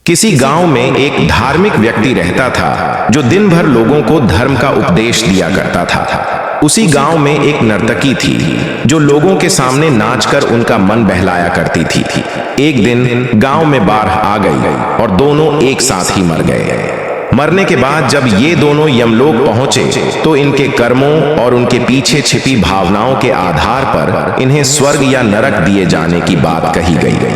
किसी गांव में एक धार्मिक व्यक्ति रहता था जो दिन भर लोगों को धर्म का उपदेश दिया करता था। उसी गांव में एक नर्तकी थी जो लोगों के सामने नाचकर उनका मन बहलाया करती थी। एक दिन गांव में बाढ़ आ गई और दोनों एक साथ ही मर गए। मरने के बाद जब ये दोनों यमलोक पहुंचे तो इनके कर्मों और उनके पीछे छिपी भावनाओं के आधार पर इन्हें स्वर्ग या नरक दिए जाने की बात कही गई।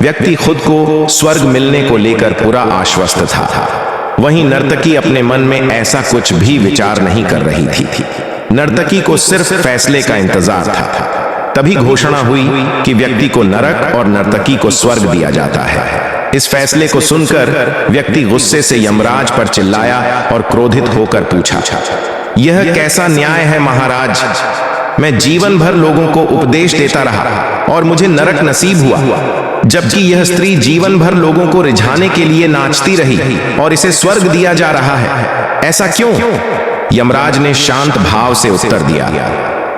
व्यक्ति खुद को स्वर्ग मिलने को लेकर पूरा आश्वस्त था। वहीं नर्तकी अपने मन में ऐसा कुछ भी विचार नहीं कर रही थी। नर्तकी को सिर्फ फैसले का इंतजार था। तभी घोषणा हुई कि व्यक्ति को नरक और नर्तकी को स्वर्ग दिया जाता है। इस फैसले को सुनकर व्यक्ति गुस्से से यमराज पर चिल्लाया और क्रोधित होकर पूछा, यह कैसा न्याय है महाराज? मैं जीवन भर लोगों को उपदेश देता रहा और मुझे नरक नसीब हुआ, जबकि यह स्त्री जीवन भर लोगों को रिझाने के लिए नाचती रही और इसे स्वर्ग दिया जा रहा है। ऐसा क्यों? यमराज ने शांत भाव से उत्तर दिया,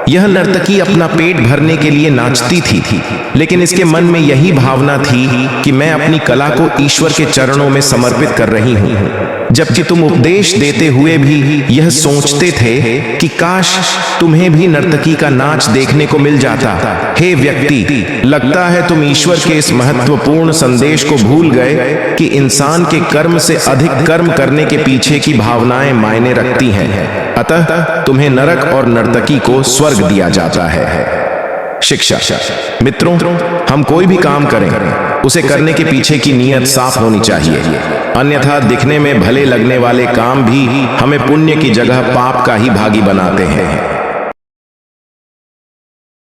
यह नर्तकी अपना पेट भरने के लिए नाचती थी, लेकिन इसके मन में यही भावना थी कि मैं अपनी कला को ईश्वर के चरणों में समर्पित कर रही हूँ। जबकि तुम उपदेश देते हुए भी यह सोचते थे कि काश तुम्हें भी नर्तकी का नाच देखने को मिल जाता। हे व्यक्ति, लगता है तुम ईश्वर के इस महत्वपूर्ण संदेश को भूल गए कि इंसान के कर्म से अधिक कर्म करने के पीछे की भावनाएं मायने रखती हैं। अतः तुम्हें नरक और नर्तकी को स्वर्ग दिया जाता है। शिक्षा। मित्रों, हम कोई भी काम करें उसे करने के पीछे की नीयत साफ होनी चाहिए, अन्यथा दिखने में भले लगने वाले काम भी हमें पुण्य की जगह पाप का ही भागी बनाते हैं।